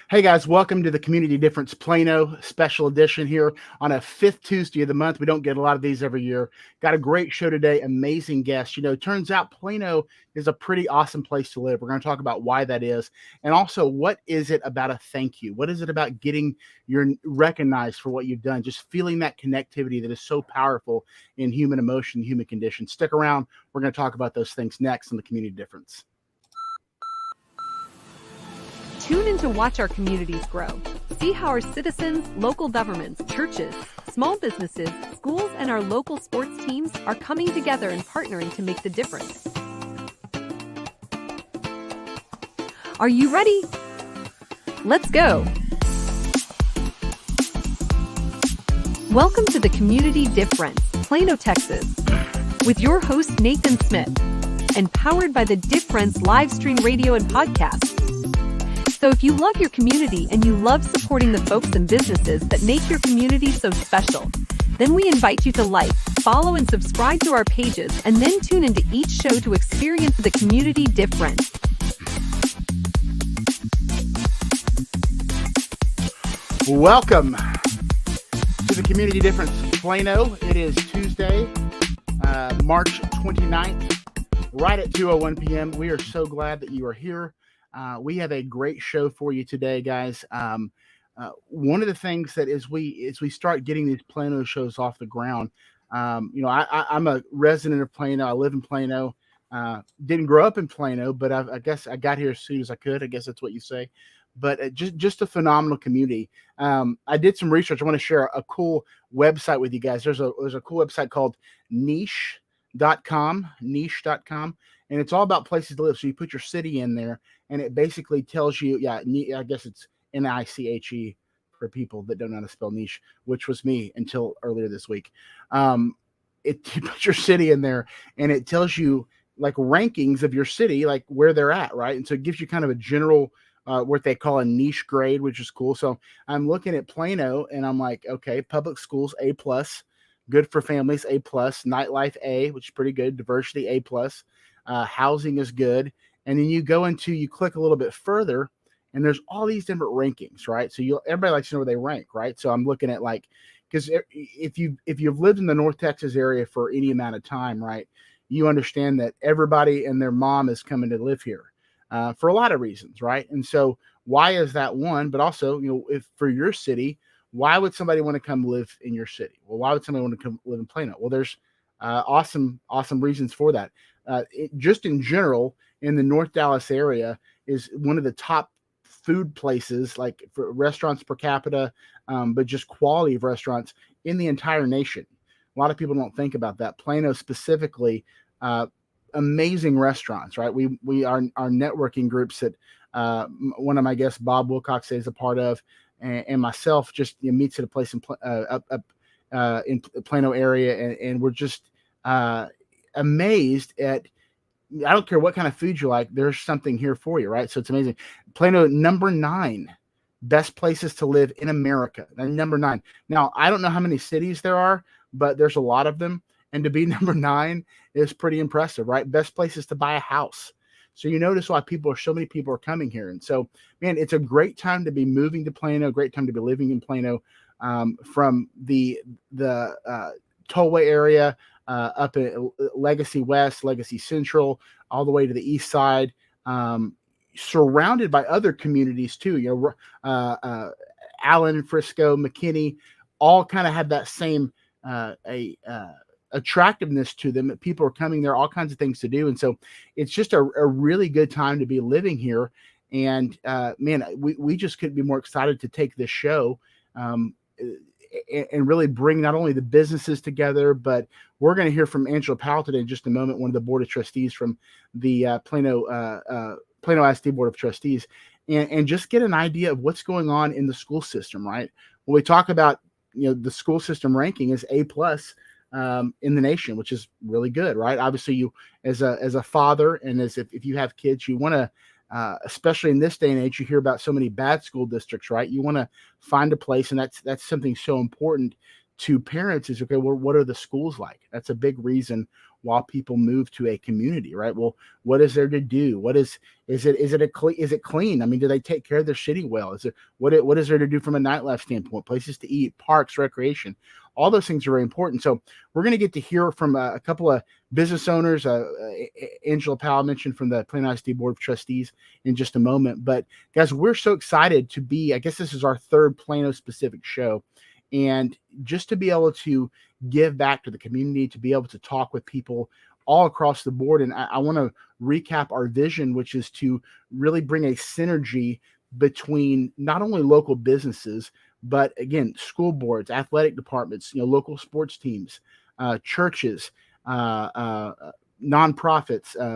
Hey guys, welcome to the Community Difference Plano special edition here on a fifth Tuesday of the month. We don't get a lot of these every year. Got a great show today, amazing guests. Turns out Plano is a pretty awesome place to live. We're going to talk about why that is, and also what is it about a thank you? What is it about getting your recognized for what you've done? Just feeling that connectivity that is so powerful in human emotion, human condition. Stick around. We're going to talk about those things next on the Community Difference. Tune in to watch our communities grow. See how our citizens, local governments, churches, small businesses, schools, and our local sports teams are coming together and partnering to make the difference. Are you ready? Let's go. Welcome to the Community Difference, Plano, Texas, with your host Nathan Smith, and powered by the Difference live stream radio and podcast. So if you love your community and you love supporting the folks and businesses that make your community so special, then we invite you to like, follow, and subscribe to our pages, and then tune into each show to experience the community difference. Welcome to the Community Difference Plano. It is Tuesday, March 29th, right at 2:01 p.m. We are so glad that you are here. We have a great show for you today, guys. One of the things that as we start getting these Plano shows off the ground, I'm a resident of Plano. I live in Plano. Didn't grow up in Plano, but I guess I got here as soon as I could. I guess that's what you say. But just a phenomenal community. I did some research. I want to share a cool website with you guys. There's a cool website called niche.com, and it's all about places to live. So you put your city in there, and it basically tells you, I guess it's NICHE for people that don't know how to spell niche, which was me until earlier this week. You put your city in there, and it tells you like rankings of your city, like where they're at, right? And so it gives you kind of a general what they call a niche grade, which is cool. So I'm looking at Plano, and I'm like, okay, public schools A+, good for families A+, nightlife A, which is pretty good, diversity A+, housing is good. And then you click a little bit further, and there's all these different rankings, right? So everybody likes to know where they rank, right? So I'm looking at because if you've lived in the North Texas area for any amount of time, right, you understand that everybody and their mom is coming to live here for a lot of reasons, right? And so why is that one? But also, if for your city, why would somebody want to come live in your city? Well, why would somebody want to come live in Plano? Well, there's awesome reasons for that. Just in general, in the North Dallas area is one of the top food places, like for restaurants per capita, but just quality of restaurants in the entire nation. A lot of people don't think about that. Plano specifically, amazing restaurants, right? We are our networking groups that one of my guests, Bob Wilcox, is a part of, and myself just meets at a place in Plano area, and we're just amazed at. I don't care what kind of food you like. There's something here for you, right? So it's amazing. Plano, number 9, best places to live in America. Number 9. Now, I don't know how many cities there are, but there's a lot of them. And to be number 9 is pretty impressive, right? Best places to buy a house. So you notice why so many people are coming here. And so, man, it's a great time to be moving to Plano, great time to be living in Plano, from the Tollway area, up in Legacy West, Legacy Central, all the way to the east side, surrounded by other communities too. Allen, Frisco, McKinney, all kind of have that same attractiveness to them. People are coming there, all kinds of things to do, and so it's just a really good time to be living here. And man, we just couldn't be more excited to take this show. And really bring not only the businesses together, but we're going to hear from Angela Powell today in just a moment, one of the board of trustees from the Plano ISD Board of Trustees, and just get an idea of what's going on in the school system, right? When we talk about, the school system ranking is A+ in the nation, which is really good, right? Obviously, you as a father, and as if you have kids, you want to, especially in this day and age, you hear about so many bad school districts, right? You want to find a place, and that's something so important to parents is, okay, well, what are the schools like? That's a big reason while people move to a community, right? Well, what is there to do? Is it clean? I mean, do they take care of their city well? Is there what is there to do from a nightlife standpoint? Places to eat, parks, recreation, all those things are very important. So we're going to get to hear from a couple of business owners. Angela Powell mentioned from the Plano ISD Board of Trustees in just a moment. But guys, we're so excited to be. I guess this is our third Plano specific show, and just to be able to give back to the community, to be able to talk with people all across the board. And I want to recap our vision, which is to really bring a synergy between not only local businesses, but again, school boards, athletic departments, local sports teams, churches, nonprofits,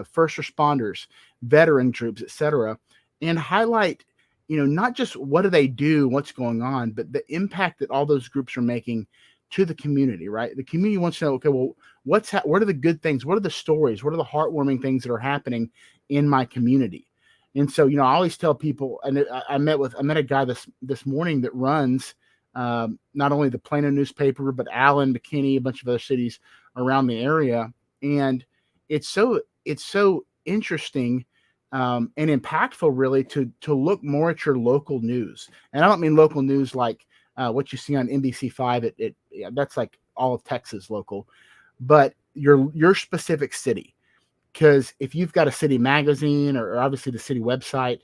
first responders, veteran groups, etc., and highlight, not just what do they do, what's going on, but the impact that all those groups are making to the community, right? The community wants to know, okay, well, what are the good things? What are the stories? What are the heartwarming things that are happening in my community? And so, I always tell people, and I met a guy this morning that runs not only the Plano newspaper, but Allen, McKinney, a bunch of other cities around the area. And it's so interesting and impactful, really, to look more at your local news. And I don't mean local news like what you see on NBC5. That's like all of Texas local, but your specific city. Because if you've got a city magazine or obviously the city website,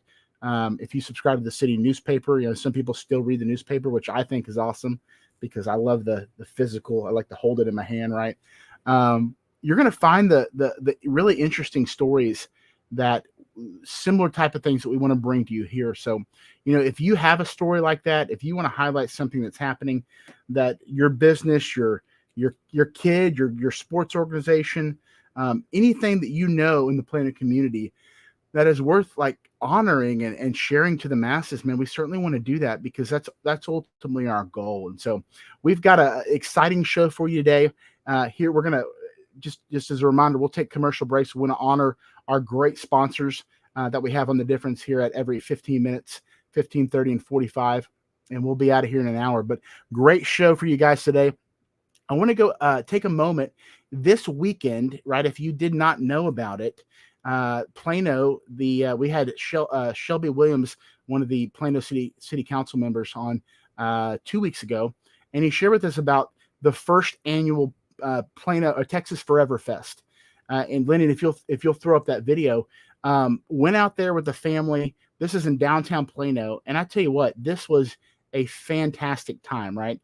if you subscribe to the city newspaper, some people still read the newspaper, which I think is awesome because I love the physical. I like to hold it in my hand, right? You're going to find the really interesting stories, that similar type of things that we want to bring to you here. So, if you have a story like that, if you want to highlight something that's happening, that your business, your kid, your sports organization, anything that in the Plano community that is worth like honoring and sharing to the masses, man, we certainly want to do that because that's ultimately our goal. And so we've got an exciting show for you today. Here we're gonna just as a reminder, we'll take commercial breaks. We want to honor our great sponsors that we have on The Difference here at every 15 minutes, 15, 30, and 45, and we'll be out of here in an hour. But great show for you guys today. I want to go take a moment this weekend, right? If you did not know about it, Plano, we had Shelby Williams, one of the Plano City Council members, on 2 weeks ago, and he shared with us about the first annual Plano or Texas Forever Fest. And Lennon, if you'll throw up that video, went out there with the family. This is in downtown Plano, and I tell you what, this was a fantastic time, right?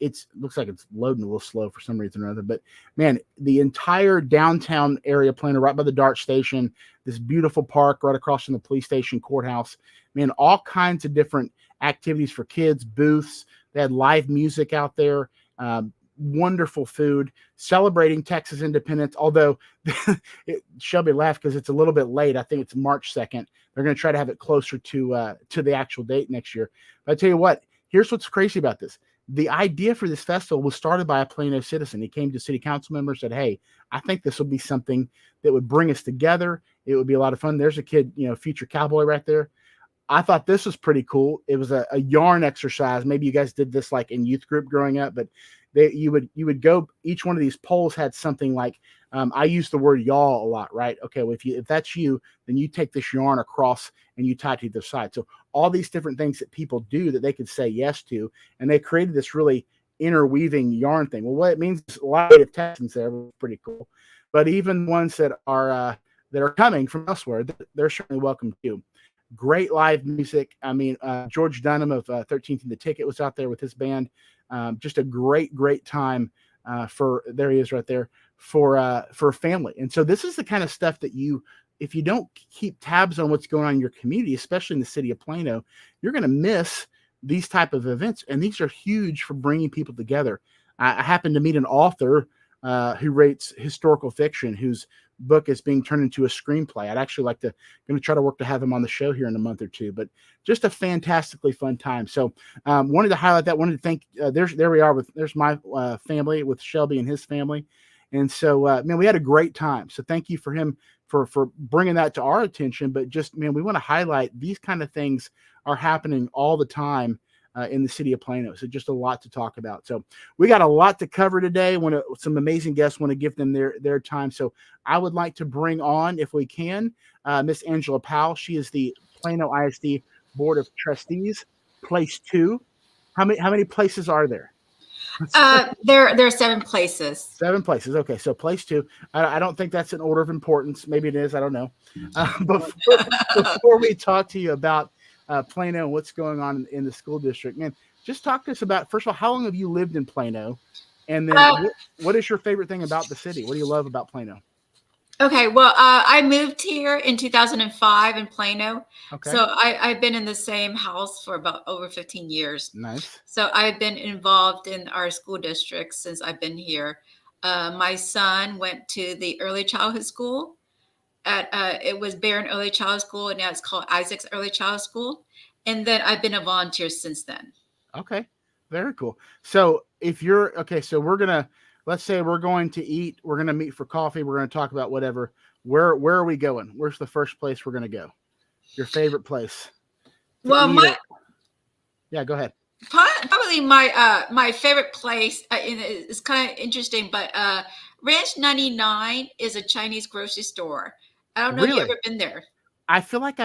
It looks like it's loading a little slow for some reason or other, but man, the entire downtown area, Plano, right by the DART station, this beautiful park right across from the police station, courthouse, man, all kinds of different activities for kids, booths. They had live music out there, wonderful food, celebrating Texas independence. Although Shelby laughed because it's a little bit late. I think it's March 2nd. They're going to try to have it closer to the actual date next year. But I tell you what, here's what's crazy about this. The idea for this festival was started by a Plano citizen. He came to city council members, said, hey, I think this will be something that would bring us together. It would be a lot of fun. There's a kid, future cowboy right there. I thought this was pretty cool. It was a yarn exercise. Maybe you guys did this like in youth group growing up, but you would go, each one of these poles had something like, I use the word y'all a lot, right? Okay, well, if that's you, then you take this yarn across and you tie it to the side. So all these different things that people do that they could say yes to, and they created this really interweaving yarn thing. Well, what it means is a lot of Texans there, pretty cool. But even ones that are coming from elsewhere, they're certainly welcome too. Great live music. I mean, George Dunham of 13th and the Ticket was out there with his band. Just a great time there he is right there for a family. And so this is the kind of stuff that if you don't keep tabs on what's going on in your community, especially in the city of Plano, you're going to miss these type of events. And these are huge for bringing people together. I happened to meet an author who writes historical fiction, whose book is being turned into a screenplay. I'd actually going to try to work to have him on the show here in a month or two, but just a fantastically fun time. So wanted to highlight that, wanted to thank, there we are there's my family with Shelby and his family. And so, man, we had a great time. So thank you for him for bringing that to our attention. But just, man, we want to highlight these kind of things are happening all the time in the city of Plano. So just a lot to talk about. So we got a lot to cover today. Some amazing guests, want to give them their time. So I would like to bring on, if we can, Miss Angela Powell. She is the Plano ISD Board of Trustees, Place 2. How many places are there? There are 7 places. 7 places. Okay, so Place 2. I don't think that's an order of importance. Maybe it is. I don't know. Before we talk to you about Plano and what's going on in the school district, man, just talk to us about, first of all, how long have you lived in Plano? And then what is your favorite thing about the city? What do you love about Plano? Okay, well, I moved here in 2005 in Plano. Okay. So I've been in the same house for about over 15 years. Nice. So I've been involved in our school district since I've been here. My son went to the early childhood school. It was Barron Early Child School, and now it's called Isaac's Early Child School. And then I've been a volunteer since then. Okay, very cool. So so let's say we're going to eat, we're going to meet for coffee, we're going to talk about whatever. Where are we going? Where's the first place we're going to go? Your favorite place? Well, yeah, go ahead. Probably my favorite place is kind of interesting, but Ranch 99 is a Chinese grocery store. I don't know if you've ever been there. I feel like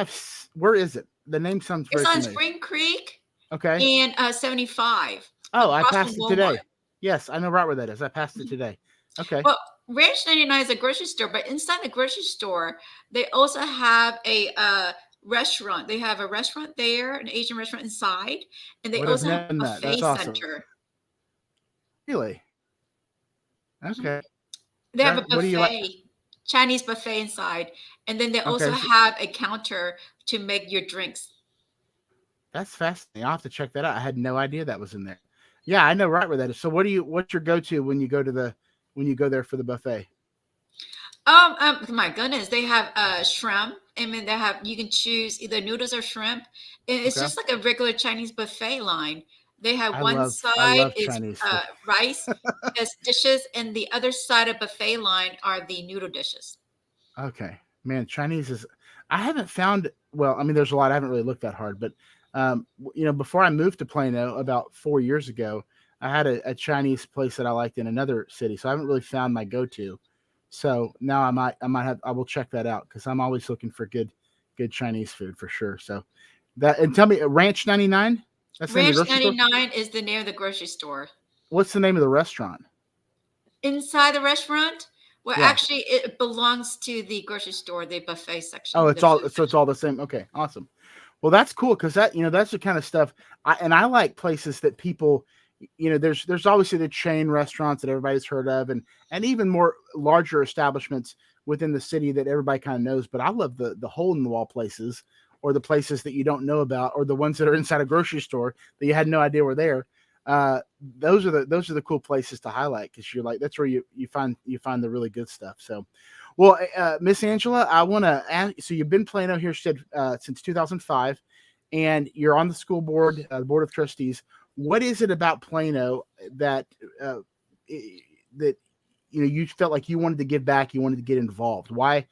where is it? The name sounds very familiar. It's on Spring Creek. Okay. And 75. Oh, I passed it today. Yes, I know right where that is. I passed it today. Okay. Well, Ranch 99 is a grocery store, but inside the grocery store, they also have a restaurant. They have a restaurant there, an Asian restaurant inside, and they also have a buffet center. Really? Okay. They have a buffet, Chinese buffet inside, and then they also have a counter to make your drinks. That's fascinating. I'll have to check that out. I had no idea that was in there. Yeah, I know right where that is. So what's your go-to when you go there for the buffet? My goodness, they have shrimp. I mean, you can choose either noodles or shrimp. And it's just like a regular Chinese buffet line. They have one side is rice as dishes, and the other side of buffet line are the noodle dishes. Okay, man, Chinese is. I haven't found. Well, I mean, there's a lot. I haven't really looked that hard, but before I moved to Plano about 4 years ago, I had a Chinese place that I liked in another city. So I haven't really found my go-to. So now I will check that out because I'm always looking for good Chinese food for sure. So and tell me, Ranch 99. That's Ranch 99 is the name of the grocery store. What's the name of the restaurant? Inside the restaurant? Well, actually, it belongs to the grocery store, the buffet section. Oh, it's all the same. Okay, awesome. Well, that's cool because that's the kind of stuff. I like places that people, there's obviously the chain restaurants that everybody's heard of, and even more larger establishments within the city that everybody kind of knows. But I love the hole in the wall places, or the places that you don't know about, or the ones that are inside a grocery store that you had no idea were there. Those are the cool places to highlight because you're like, that's where you find the really good stuff. So, well, Miss Angela, I want to ask. So you've been Plano here since 2005, and you're on the school board, the board of trustees. What is it about Plano that you felt like you wanted to give back? You wanted to get involved. Why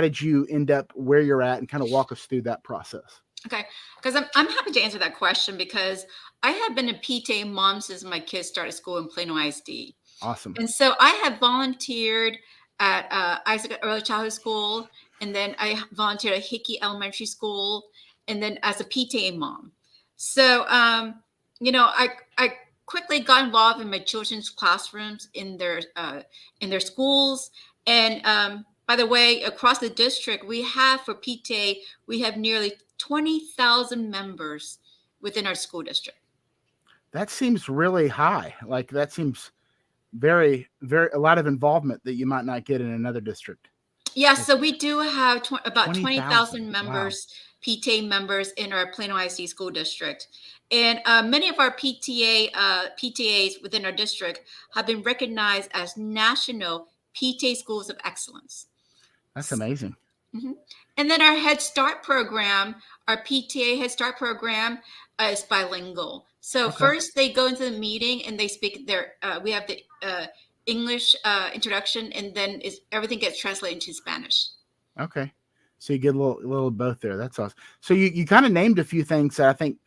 did you end up where you're at, and kind of walk us through that process? Okay, because I'm happy to answer that question because I have been a PTA mom since my kids started school in Plano ISD. Awesome. And so I have volunteered at Isaac Early Childhood School, and then I volunteered at Hickey Elementary School, and then as a PTA mom. So, I quickly got involved in my children's classrooms in their schools. And by the way, across the district, for PTA, we have nearly 20,000 members within our school district. That seems really high. Like that seems very, very, a lot of involvement that you might not get in another district. Yeah, so we do have about 20,000 members, wow. PTA members in our Plano ISD school district. And many of our PTAs within our district have been recognized as national PTA schools of excellence. That's amazing. Mm-hmm. And then our Head Start program, our PTA Head Start program is bilingual. So first they go into the meeting and they speak we have the English introduction, and then everything gets translated into Spanish. Okay. So you get a little of both there. That's awesome. So you kind of named a few things that I think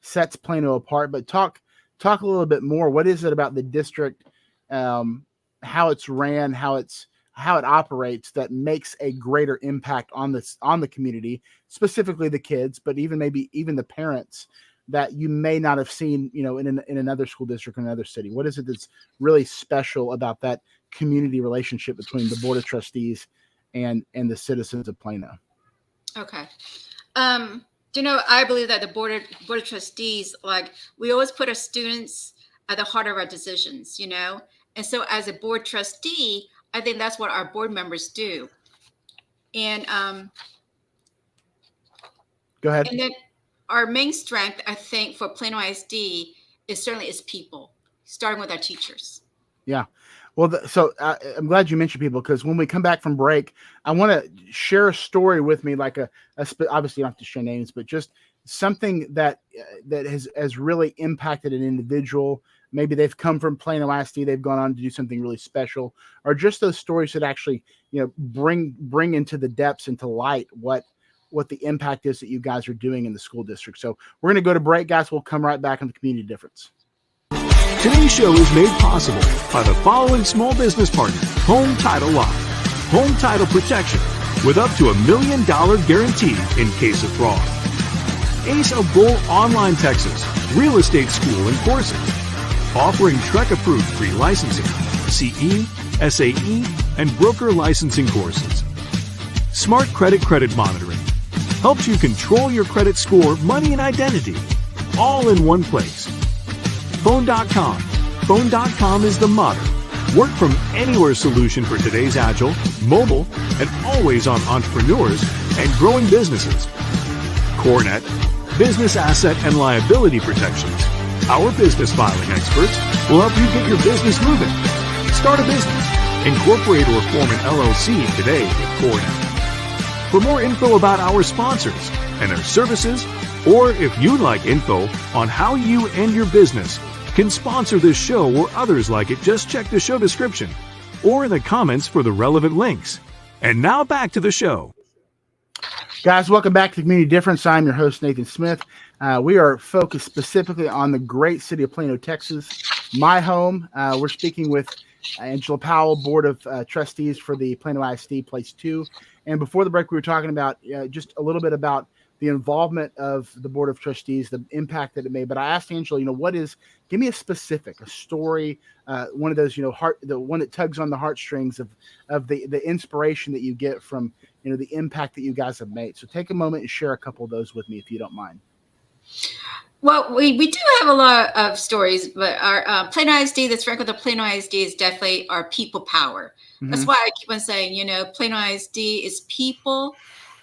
sets Plano apart. But talk a little bit more. What is it about the district, how it's ran, how it operates, that makes a greater impact on the community, specifically the kids, but maybe even the parents, that you may not have seen, in another school district or another city? What is it that's really special about that community relationship between the Board of Trustees and the citizens of Plano? Okay. I believe that the board of trustees, like, we always put our students at the heart of our decisions, and so as a board trustee, I think that's what our board members do. And Go ahead. And then our main strength, I think, for Plano ISD is people, starting with our teachers. Yeah. Well, so I'm glad you mentioned people, because when we come back from break, I want to share a story with me, like obviously you don't have to share names, but just something that has really impacted an individual. Maybe they've come from Plano ISD, they've gone on to do something really special, or just those stories that actually, bring into the depths, into light, what the impact is that you guys are doing in the school district. So we're going to go to break, guys. We'll come right back on the Community Difference. Today's show is made possible by the following small business partner: Home Title Live. Home title protection with up to $1 million guarantee in case of fraud. Ace of Bull Online Texas, real estate school and courses, offering Trek-approved free licensing, CE, SAE, and broker licensing courses. Smart Credit Monitoring helps you control your credit score, money, and identity, all in one place. Phone.com. Phone.com is the modern, work from anywhere solution for today's agile, mobile, and always on entrepreneurs and growing businesses. Cornet, business asset and liability protections. Our business filing experts will help you get your business moving. Start a business, incorporate or form an LLC today with Cornet. For more info about our sponsors and their services, or if you'd like info on how you and your business can sponsor this show or others like it, just check the show description or in the comments for the relevant links. And now back to the show. Guys, welcome back to Community Difference. I'm your host, Nathan Smith. We are focused specifically on the great city of Plano, Texas, my home. We're speaking with Angela Powell, Board of Trustees for the Plano ISD Place 2. And before the break, we were talking about just a little bit about the involvement of the Board of Trustees, the impact that it made. But I asked Angela, give me a specific, a story, one of those, the one that tugs on the heartstrings of the inspiration that you get from, the impact that you guys have made. So take a moment and share a couple of those with me, if you don't mind. Well, we do have a lot of stories, but our Plano ISD, the strength of the Plano ISD is definitely our people power. Mm-hmm. That's why I keep on saying, Plano ISD is people.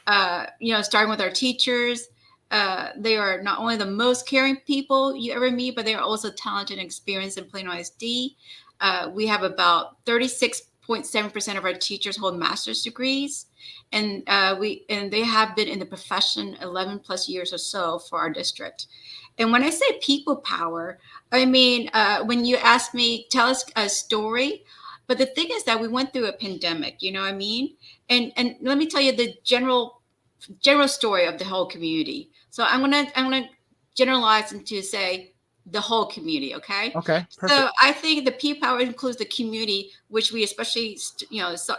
Starting with our teachers, they are not only the most caring people you ever meet, but they are also talented and experienced in Plano ISD. We have about 36.7% of our teachers hold master's degrees, and they have been in the profession 11 plus years or so for our district. And when I say people power, I mean, when you ask me, tell us a story. But the thing is that we went through a pandemic, you know what I mean? And let me tell you the general story of the whole community. So I'm gonna generalize into say the whole community. Okay. Okay. Perfect. So I think the people power includes the community, which we especially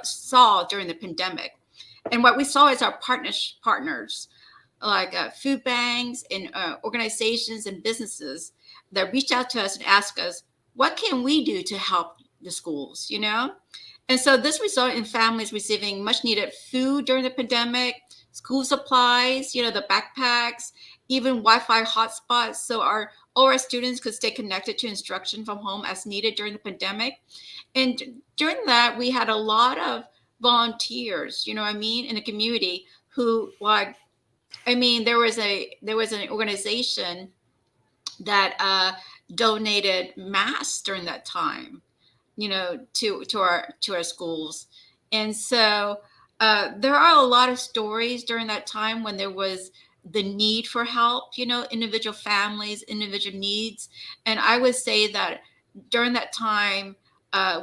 saw during the pandemic, and what we saw is our partners like food banks and organizations and businesses that reached out to us and asked us, what can we do to help the schools? And so this resulted in families receiving much needed food during the pandemic, school supplies, the backpacks, even Wi-Fi hotspots. So all our students could stay connected to instruction from home as needed during the pandemic. And during that, we had a lot of volunteers, in the community who there was an organization that donated masks during that time, to our schools. And so there are a lot of stories during that time when there was the need for help, individual families, individual needs. And I would say that during that time,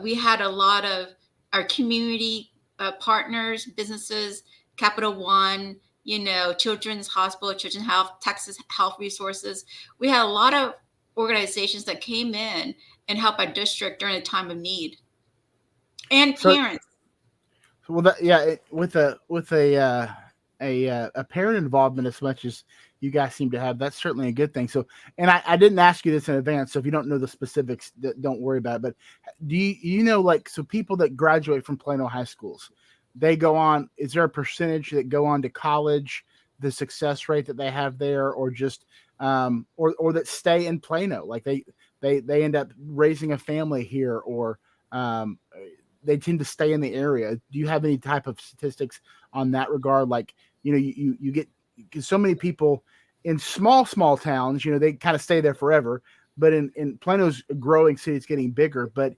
we had a lot of our community partners, businesses, Capital One, Children's Hospital, Children's Health, Texas Health Resources. We had a lot of organizations that came in and helped our district during a time of need, and So, parents. well, with a parent involvement as much as you guys seem to have, that's certainly a good thing. So, and I didn't ask you this in advance, so if you don't know the specifics, don't worry about it. But do you know, like, so people that graduate from Plano high schools, they go on? Is there a percentage that go on to college? The success rate that they have there, or just or that stay in Plano, like they end up raising a family here, or um, they tend to stay in the area. Do you have any type of statistics on that regard? Like, you get, because so many people in small towns, they kind of stay there forever. But in Plano's a growing city, it's getting bigger. But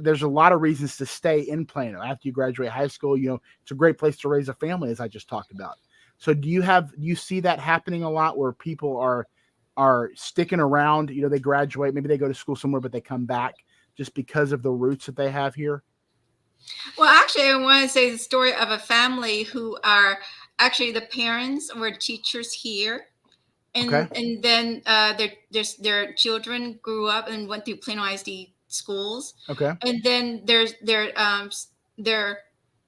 there's a lot of reasons to stay in Plano after you graduate high school. It's a great place to raise a family, as I just talked about. So do you see that happening a lot, where people are sticking around? They graduate, maybe they go to school somewhere, but they come back just because of the roots that they have here? Well, actually, I want to say the story of a family who are actually, the parents were teachers here, Okay. and then their children grew up and went through Plano ISD schools, Okay. and then their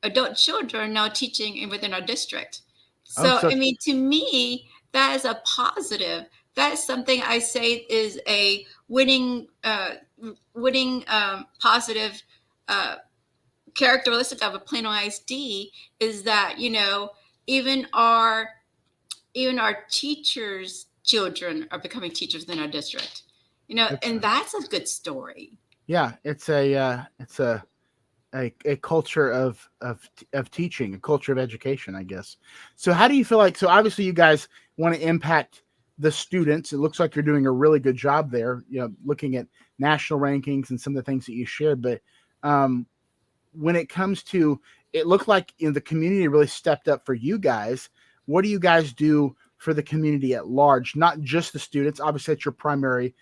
adult children are now teaching within our district. So, So I mean, to me, that is a positive. That is something I say is a winning positive characteristic of a Plano ISD, is that even our teachers' children are becoming teachers in our district. And that's a good story. yeah, it's a culture of teaching, a culture of education, I guess. So how do you feel like? So obviously, you guys want to impact the students. It looks like you're doing a really good job there. Looking at national rankings and some of the things that you shared, but when it comes to, it looked like the community really stepped up for you guys. What do you guys do for the community at large? Not just the students. Obviously, that's your primary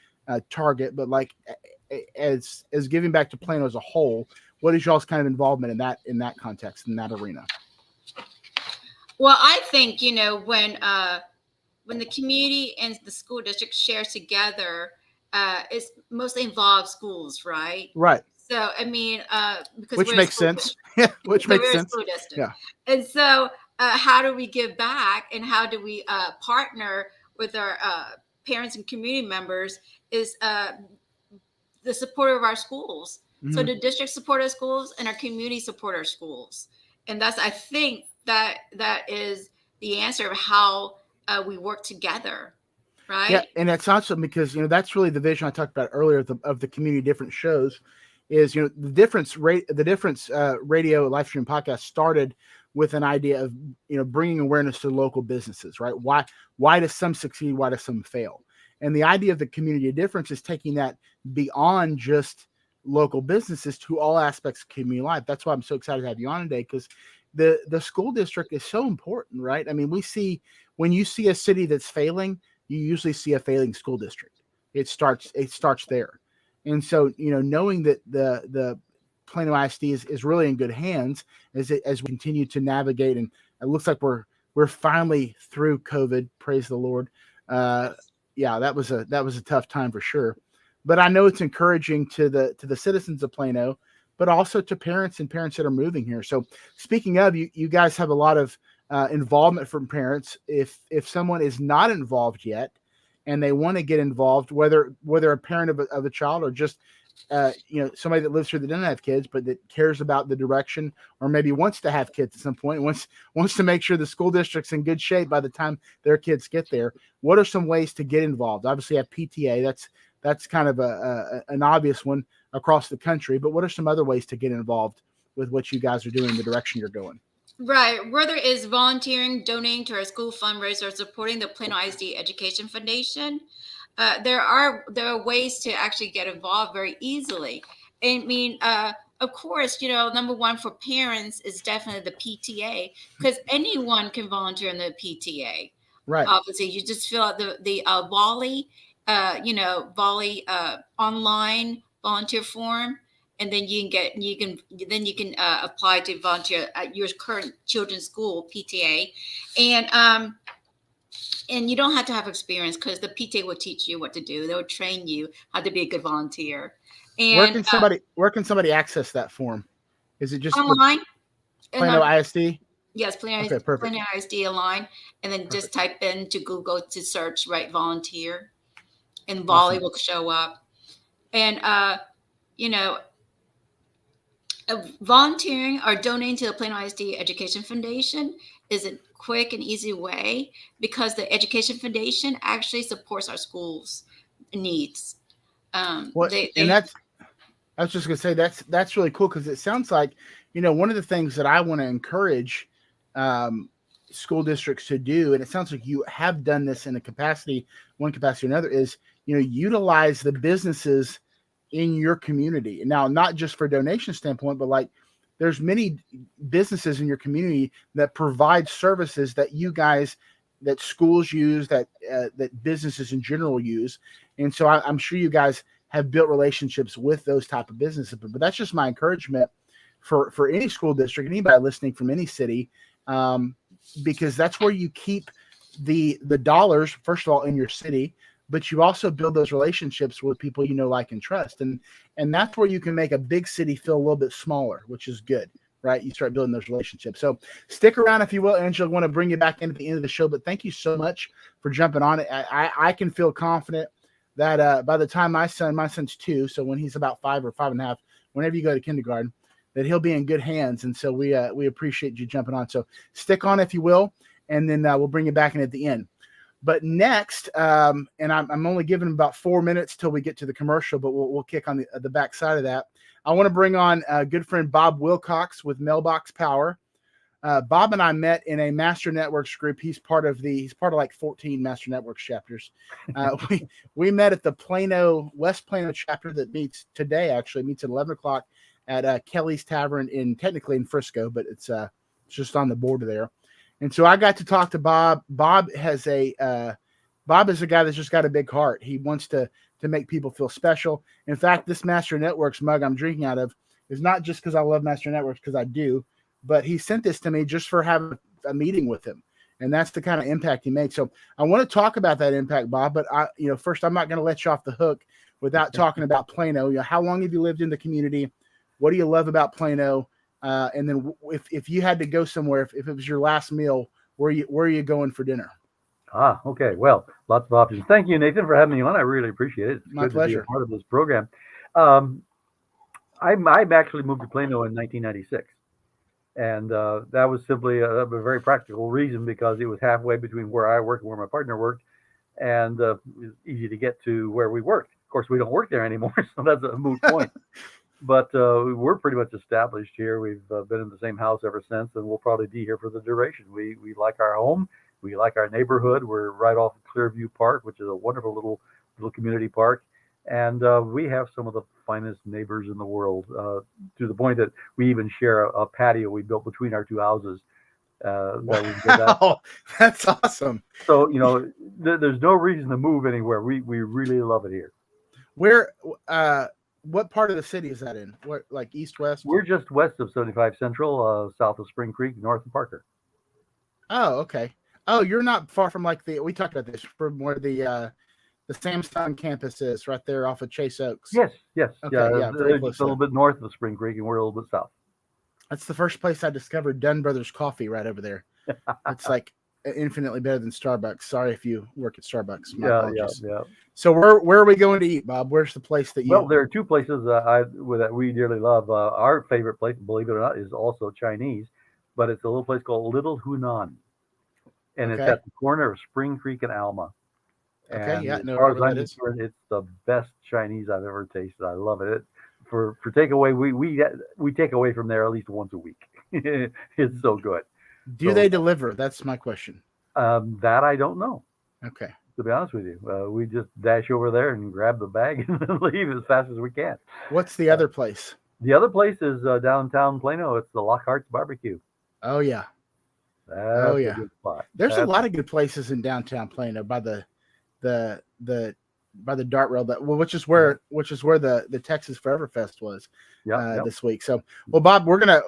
target, but like as giving back to Plano as a whole, what is y'all's kind of involvement in that context, in that arena? Well, I think when the community and the school district shares together, it mostly involves schools, right? Right. So, I mean, because Which makes sense. Which makes sense. School district. Yeah. And so, how do we give back, and how do we partner with our parents and community members? Is the support of our schools. Mm-hmm. So the district support our schools, and our community support our schools, and I think that is the answer of how we work together. Right. Yeah, and that's awesome, because that's really the vision I talked about earlier of the community different shows. Is the difference radio live stream podcast started with an idea of bringing awareness to local businesses, right? Why does some succeed? Why does some fail? And the idea of the community of difference is taking that beyond just local businesses to all aspects of community life. That's why I'm so excited to have you on today, because the school district is so important, right? I mean, when you see a city that's failing, you usually see a failing school district. It starts there. And so, knowing that the Plano ISD is really in good hands as we continue to navigate, and it looks like we're finally through COVID. Praise the Lord. Yeah, that was a tough time for sure, but I know it's encouraging to the citizens of Plano, but also to parents that are moving here. So, speaking of, you guys have a lot of involvement from parents. If someone is not involved yet, and they want to get involved, whether a parent of a child, or just somebody that lives here that doesn't have kids but that cares about the direction, or maybe wants to have kids at some point, wants to make sure the school district's in good shape by the time their kids get there, what are some ways to get involved? Obviously, you have PTA. That's kind of an obvious one across the country, but what are some other ways to get involved with what you guys are doing, the direction you're going? Right. Whether it's volunteering, donating to our school fundraiser, or supporting the Plano ISD Education Foundation, there are ways to actually get involved very easily. I mean, of course, number one for parents is definitely the PTA, because anyone can volunteer in the PTA. Right. Obviously, you just fill out the Volley online volunteer form, and then you can apply to volunteer at your current children's school PTA, and you don't have to have experience because the PTA will teach you what to do. They will train you how to be a good volunteer. Where And can somebody access that form? Is it just online? Plano ISD? Yes, Plano, Okay, perfect. Plano ISD online, and then just type into Google to search volunteer, and Volley will show up. And volunteering or donating to the Plano ISD Education Foundation is a quick and easy way because the Education Foundation actually supports our schools' needs. I was just gonna say that's really cool because it sounds like, one of the things that I want to encourage school districts to do, and it sounds like you have done this in one capacity or another, is utilize the businesses in your community. Now, not just for donation standpoint, but like there's many businesses in your community that provide services that that schools use, that businesses in general use. And so I'm sure you guys have built relationships with those type of businesses, but that's just my encouragement for any school district, anybody listening from any city, because that's where you keep the dollars, first of all, in your city, but you also build those relationships with people like, and trust. And that's where you can make a big city feel a little bit smaller, which is good, right? You start building those relationships. So stick around if you will, Angela. I want to bring you back in at the end of the show, but thank you so much for jumping on it. I can feel confident that by the time my son's 2, so when he's about 5 or 5.5, whenever you go to kindergarten, that he'll be in good hands. And so we appreciate you jumping on. So stick on if you will, and then we'll bring you back in at the end. But next, and I'm only giving about 4 minutes till we get to the commercial, but we'll kick on the back side of that. I want to bring on a good friend, Bob Wilcox with Mailbox Power. Bob and I met in a Master Networks group. He's part of like 14 Master Networks chapters. We met at the West Plano chapter that meets at 11 o'clock at Kelly's Tavern technically in Frisco, but it's just on the border there. And so I got to talk to Bob. Bob is a guy that's just got a big heart. He wants to make people feel special. In fact, this Master Networks mug I'm drinking out of is not just because I love Master Networks, because I do, but he sent this to me just for having a meeting with him. And that's the kind of impact he makes. So I want to talk about that impact, Bob, but first I'm not going to let you off the hook without talking about Plano. How long have you lived in the community? What do you love about Plano? And then if you had to go somewhere, if it was your last meal, where are you going for dinner? Okay. Well, lots of options. Thank you, Nathan, for having me on. I really appreciate it. It's My pleasure. To be a part of this program. I actually moved to Plano in 1996. And that was simply a very practical reason, because it was halfway between where I worked and where my partner worked. And it was easy to get to where we worked. Of course, we don't work there anymore, so that's a moot point. But we're pretty much established here. We've been in the same house ever since, and we'll probably be here for the duration. We like our home. We like our neighborhood. We're right off of Clearview Park, which is a wonderful little community park. And we have some of the finest neighbors in the world, to the point that we even share a patio we built between our two houses. Wow, that's awesome. So, there's no reason to move anywhere. We really love it here. Where, what part of the city is that in? What, like east, west? We're just west of 75 Central, south of Spring Creek, north of Parker. Oh, okay. Oh, you're not far from we talked about this, from where the Samsung campus is, right there off of Chase Oaks. Yes. Okay, yeah, very it's close a little bit north of Spring Creek, and we're a little bit south. That's the first place I discovered Dunn Brothers coffee, right over there. It's like infinitely better than Starbucks. Sorry if you work at Starbucks. My apologies. Yeah. So where are we going to eat, Bob? Where's the place that you? Well, there are two places that we dearly love. Our favorite place, believe it or not, is also Chinese, but it's a little place called Little Hunan, and it's at the corner of Spring Creek and Alma. And as far as I'm concerned, it's the best Chinese I've ever tasted. I love it. For takeaway, we take away from there at least once a week. It's so good. Do they deliver? That's my question. That I don't know. Okay. To be honest with you, we just dash over there and grab the bag and leave as fast as we can. What's the other place? The other place is downtown Plano. It's the Lockhart's Barbecue. Oh yeah. That's a good spot. There's a lot of good places in downtown Plano by the dart rail which is where the Texas Forever Fest was this week. So, well, Bob, we're gonna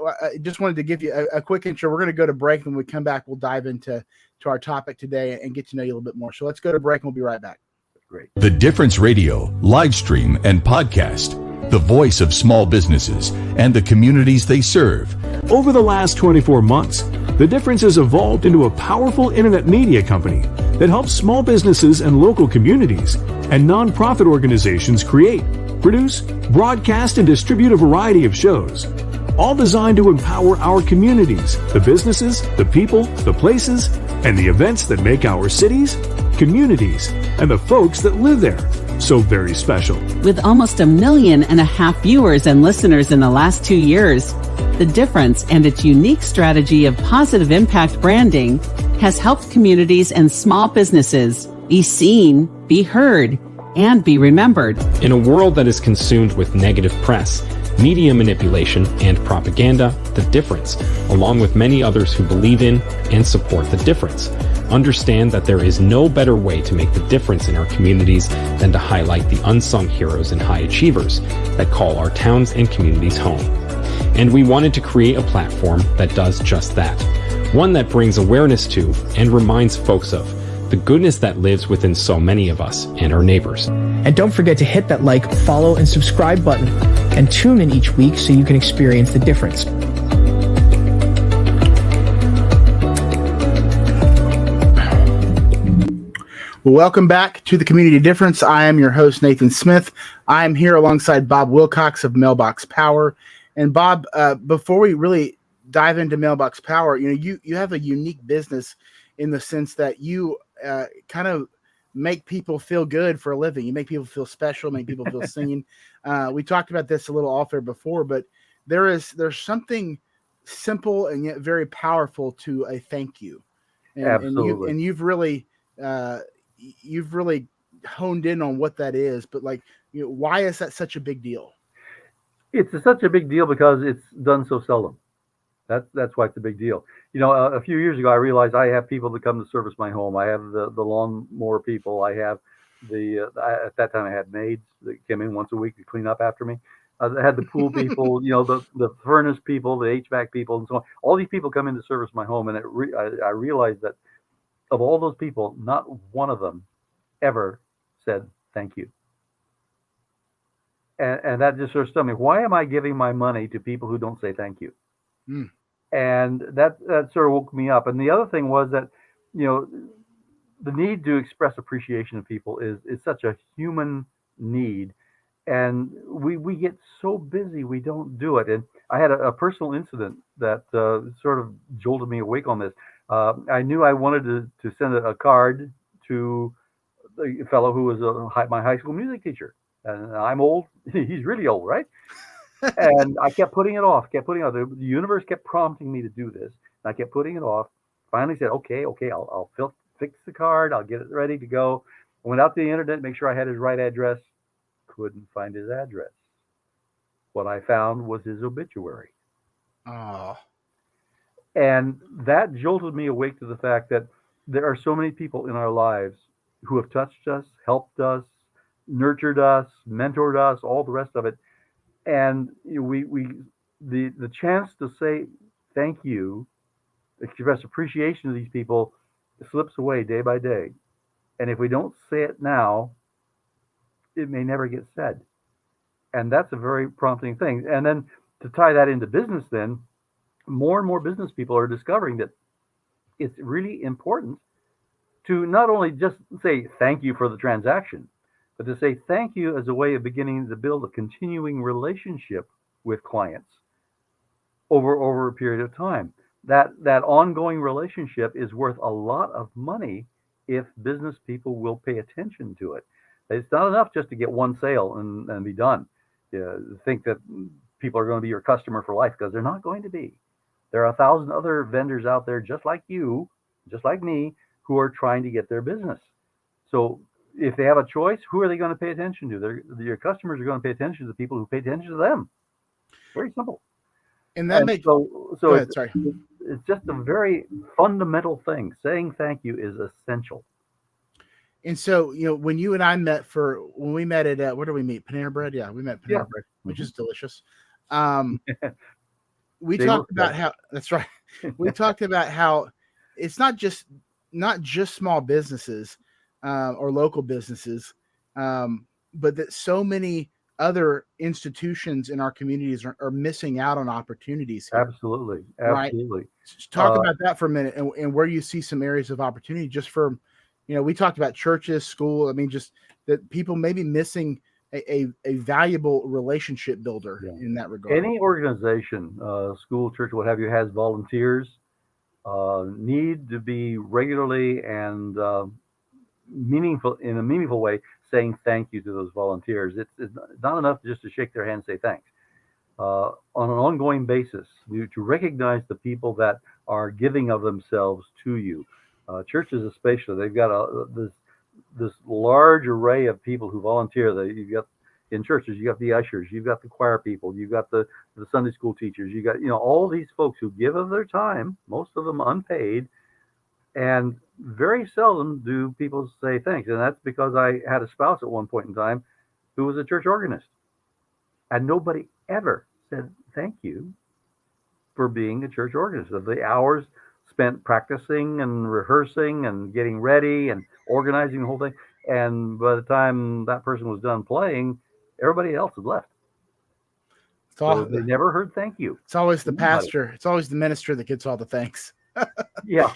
just wanted to give you a quick intro. We're gonna go to break. When we come back, we'll dive into our topic today and get to know you a little bit more. So let's go to break and we'll be right back. Great. The Difference Radio, live stream and podcast, the voice of small businesses and the communities they serve. Over the last 24 months, The Difference has evolved into a powerful internet media company that helps small businesses and local communities and nonprofit organizations create, produce, broadcast, and distribute a variety of shows, all designed to empower our communities, the businesses, the people, the places, and the events that make our cities, communities, and the folks that live there so very special. With almost 1.5 million viewers and listeners in the last 2 years, The Difference and its unique strategy of positive impact branding has helped communities and small businesses be seen, be heard, and be remembered. In a world that is consumed with negative press, media manipulation, and propaganda, The Difference, along with many others who believe in and support The Difference, understand that there is no better way to make the difference in our communities than to highlight the unsung heroes and high achievers that call our towns and communities home. And we wanted to create a platform that does just that. One that brings awareness to and reminds folks of the goodness that lives within so many of us and our neighbors. And don't forget to hit that like, follow, and subscribe button and tune in each week so you can experience the difference. Well, welcome back to the Community Difference. I am your host, Nathan Smith. I am here alongside Bob Wilcox of Mailbox Power. And Bob, before we really dive into Mailbox Power, you have a unique business in the sense that you kind of make people feel good for a living. You make people feel special, make people feel seen. We talked about this a little off air before, but there's something simple and yet very powerful to a thank you. Absolutely. And you've really honed in on what that is. But why is that such a big deal? It's such a big deal because it's done so seldom. That's why it's a big deal. A few years ago, I realized I have people that come to service my home. I have the lawnmower people. I have at that time I had maids that came in once a week to clean up after me. I had the pool people, the furnace people, the HVAC people, and so on. All these people come in to service my home, and I realized that of all those people, not one of them ever said thank you. And that just sort of stunned me. Why am I giving my money to people who don't say thank you? Mm. And that sort of woke me up. And the other thing was that, the need to express appreciation of people is such a human need. And we get so busy, we don't do it. And I had a personal incident that sort of jolted me awake on this. I knew I wanted to send a card to the fellow who was my high school music teacher. And I'm old. He's really old, right? And I kept putting it off. The universe kept prompting me to do this. And I kept putting it off. Finally said, okay, I'll fix the card. I'll get it ready to go. I went out to the internet, make sure I had his right address. Couldn't find his address. What I found was his obituary. Oh. And that jolted me awake to the fact that there are so many people in our lives who have touched us, helped us, nurtured us, mentored us, all the rest of it. And the chance to say thank you, express appreciation to these people, slips away day by day. And if we don't say it now, it may never get said. And that's a very prompting thing. And then to tie that into business, then more and more business people are discovering that it's really important to not only just say thank you for the transaction, but to say thank you as a way of beginning to build a continuing relationship with clients over a period of time. That ongoing relationship is worth a lot of money if business people will pay attention to it. It's not enough just to get one sale and be done. Think that people are going to be your customer for life, because they're not going to be. There are 1,000 other vendors out there just like you, just like me, who are trying to get their business. So if they have a choice, who are they going to pay attention to? Your customers are going to pay attention to the people who pay attention to them. Very simple. And that makes so go ahead, sorry. It's just a very fundamental thing. Saying thank you is essential. And so, when you and I when we met at, where did we meet? Panera Bread. Yeah, we met at Panera Bread, which is delicious. We talked about how, that's right. We talked about how it's not just small businesses, or local businesses, but that so many other institutions in our communities are missing out on opportunities here. Absolutely. Right? Talk about that for a minute, and where you see some areas of opportunity just for, we talked about churches, school. I mean, just that people may be missing a valuable relationship builder in that regard. Any organization, school, church, what have you, has volunteers, need to be regularly and in a meaningful way saying thank you to those volunteers. It's not enough just to shake their hand and say thanks. On an ongoing basis, to recognize the people that are giving of themselves to you. Churches especially, they've got this large array of people who volunteer. You've got in churches, you got the ushers, you've got the choir people, you've got the Sunday school teachers, you got all these folks who give of their time, most of them unpaid, and very seldom do people say thanks. And that's because I had a spouse at one point in time who was a church organist, and nobody ever said thank you for being a church organist. Of the hours spent practicing and rehearsing and getting ready and organizing the whole thing, and by the time that person was done playing, everybody else had left. So they never heard thank you. It's always the pastor. It's always the minister that gets all the thanks. Yeah.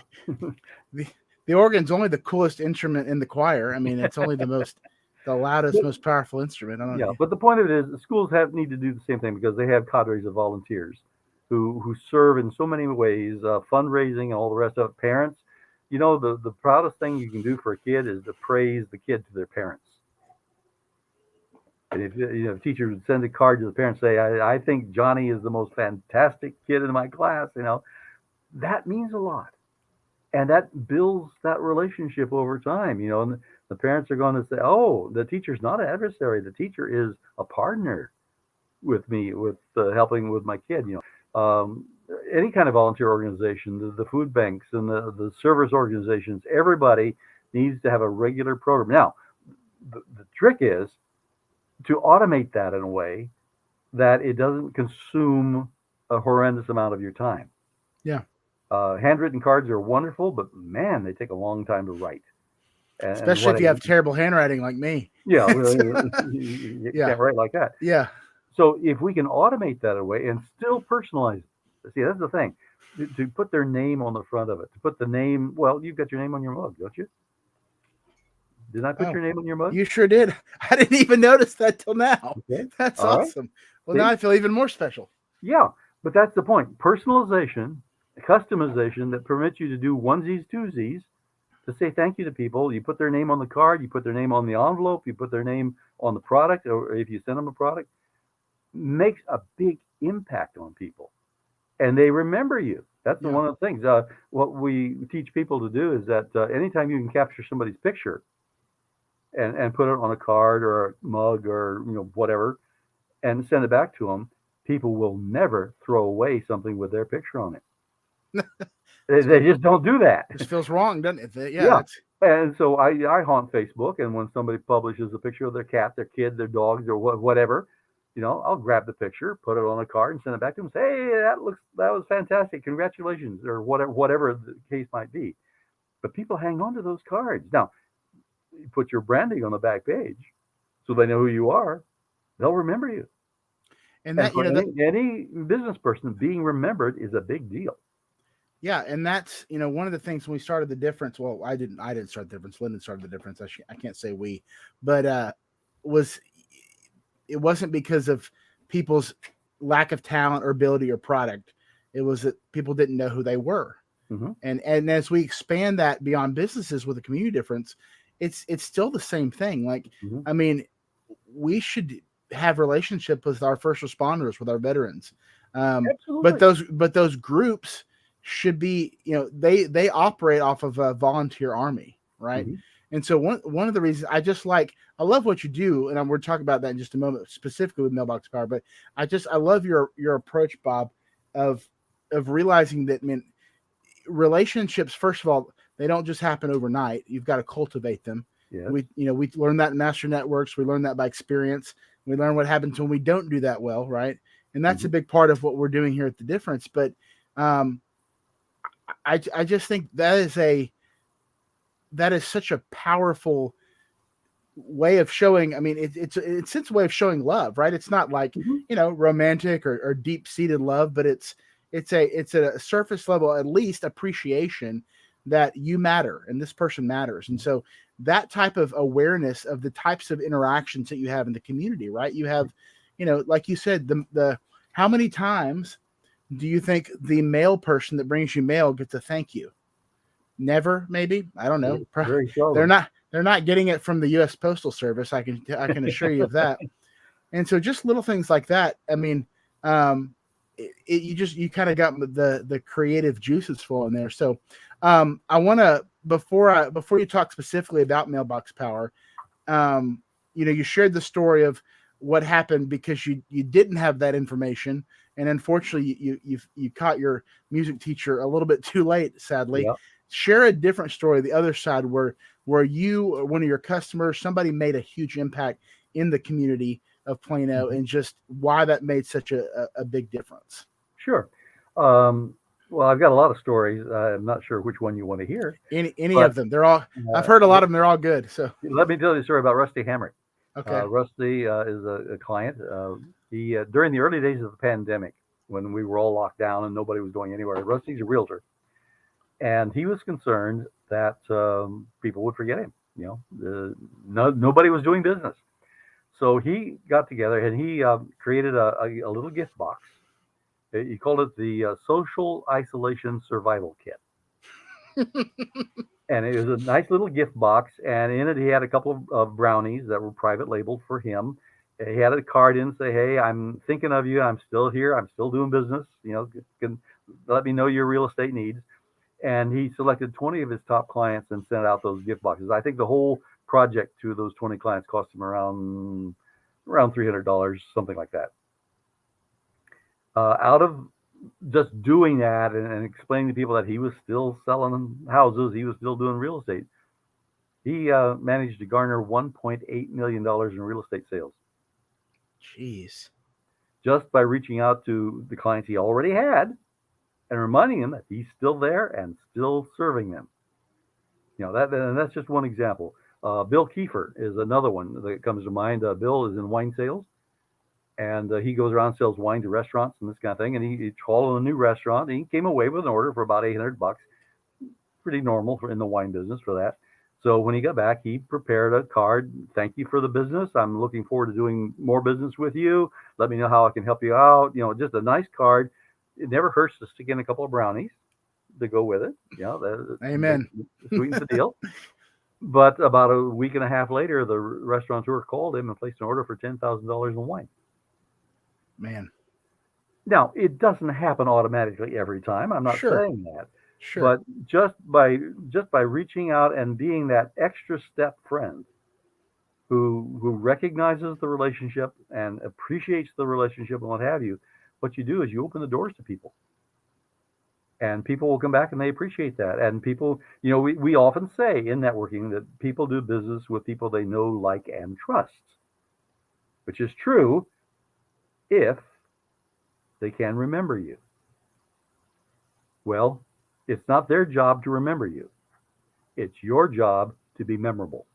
The organ's only the coolest instrument in the choir. I mean, it's only the loudest, most powerful instrument. I don't know. But the point of it is the schools need to do the same thing because they have cadres of volunteers who serve in so many ways, fundraising and all the rest of it. Parents, the proudest thing you can do for a kid is to praise the kid to their parents. And if a teacher would send a card to the parents, say, I think Johnny is the most fantastic kid in my class, that means a lot. And that builds that relationship over time, and the parents are going to say, oh, the teacher's not an adversary. The teacher is a partner with me, with helping with my kid, any kind of volunteer organization, the food banks and the service organizations, everybody needs to have a regular program. Now, the trick is to automate that in a way that it doesn't consume a horrendous amount of your time. Yeah. Handwritten cards are wonderful, but man, they take a long time to write. Especially if you have terrible handwriting like me. Yeah, you can't write like that. Yeah. So if we can automate that away and still personalize it, see, that's the thing. To put their name on the front of it, to put the name, well, you've got your name on your mug, don't you? Did I put your name on your mug? You sure did. I didn't even notice that till now. Okay. That's All awesome. Right. Well, now I feel even more special. Yeah, but that's the point. Personalization, customization that permits you to do onesies, twosies, to say thank you to people. You put their name on the card, you put their name on the envelope, you put their name on the product, or if you send them a product, makes a big impact on people. And they remember you. That's one of the things. What we teach people to do is that anytime you can capture somebody's picture and put it on a card or a mug or whatever, and send it back to them, people will never throw away something with their picture on it. They just don't do that. It feels wrong, doesn't it? Yeah. And so I haunt Facebook, and when somebody publishes a picture of their cat, their kid, their dogs, or whatever, I'll grab the picture, put it on a card, and send it back to them. Say, hey, that was fantastic, congratulations, or whatever the case might be. But people hang on to those cards. Now, you put your branding on the back page, so they know who you are. They'll remember you. And that, any business person being remembered is a big deal. Yeah, and that's one of the things when we started the difference. Well, I didn't start the difference. Lyndon started the difference. I can't say we, but it wasn't because of people's lack of talent or ability or product. It was that people didn't know who they were. Mm-hmm. And as we expand that beyond businesses with a community difference, it's still the same thing. Like, mm-hmm. I mean, we should have relationship with our first responders, with our veterans. But those groups should be, they operate off of a volunteer army, right? Mm-hmm. And so one of the reasons I love what you do, and we're talking about that in just a moment, specifically with Mailbox Power, but I love your approach, Bob, of realizing that, relationships, first of all, they don't just happen overnight. You've got to cultivate them. Yes. We learn that in master networks. We learn that by experience. We learn what happens when we don't do that well, right? And that's a big part of what we're doing here at The Difference. But I just think that is such a powerful way of showing. I mean, it's a way of showing love, right? It's not like romantic or deep seated love, but it's a surface level, at least, appreciation that you matter and this person matters. And so that type of awareness of the types of interactions that you have in the community, right? You have, like you said, the how many times do you think the mail person that brings you mail gets a thank you? Never, maybe. I don't know. Very seldom. They're not getting it from the U.S. Postal Service. I can assure you of that. And so just little things like that. I mean, you kind of got the creative juices flowing there. So I want to, before you talk specifically about Mailbox Power, you shared the story of what happened because you didn't have that information, and unfortunately you caught your music teacher a little bit too late, sadly. Yep. Share a different story, the other side, where you or one of your customers, somebody made a huge impact in the community of Plano, and just why that made such a big difference. Sure. Well, I've got a lot of stories. I'm not sure which one you want to hear. Any of them. They're all, I've heard a lot of them. They're all good. So let me tell you a story about Rusty Hamrick. Okay. Rusty is a client. He during the early days of the pandemic, when we were all locked down and nobody was going anywhere, Rusty's a realtor, and he was concerned that people would forget him. Nobody was doing business. So he got together and he created a little gift box. He called it the Social Isolation Survival Kit. And it was a nice little gift box. And in it, he had a couple of brownies that were private labeled for him. He had a card in, say, hey, I'm thinking of you. I'm still here. I'm still doing business. Can let me know your real estate needs. And he selected 20 of his top clients and sent out those gift boxes. I think the whole project to those 20 clients cost him around $300, something like that. Out of just doing that and explaining to people that he was still selling houses, he was still doing real estate, he managed to garner $1.8 million in real estate sales. Jeez. Just by reaching out to the clients he already had and reminding them that he's still there and still serving them. That's just one example. Bill Kiefer is another one that comes to mind. Bill is in wine sales, and he goes around, sells wine to restaurants and this kind of thing. And he called a new restaurant, and he came away with an order for about $800. Pretty normal in the wine business for that. So when he got back, he prepared a card. Thank you for the business. I'm looking forward to doing more business with you. Let me know how I can help you out. Just a nice card. It never hurts to stick in a couple of brownies to go with it. Amen. Sweetens the deal. But about a week and a half later, the restaurateur called him and placed an order for $10,000 in wine. Man. Now, it doesn't happen automatically every time. I'm not saying that. Sure. But just by reaching out and being that extra step friend who recognizes the relationship and appreciates the relationship and what have you, what you do is you open the doors to people. And people will come back and they appreciate that. And people, we often say in networking that people do business with people they know, like, and trust, which is true if they can remember you. Well, it's not their job to remember you. It's your job to be memorable.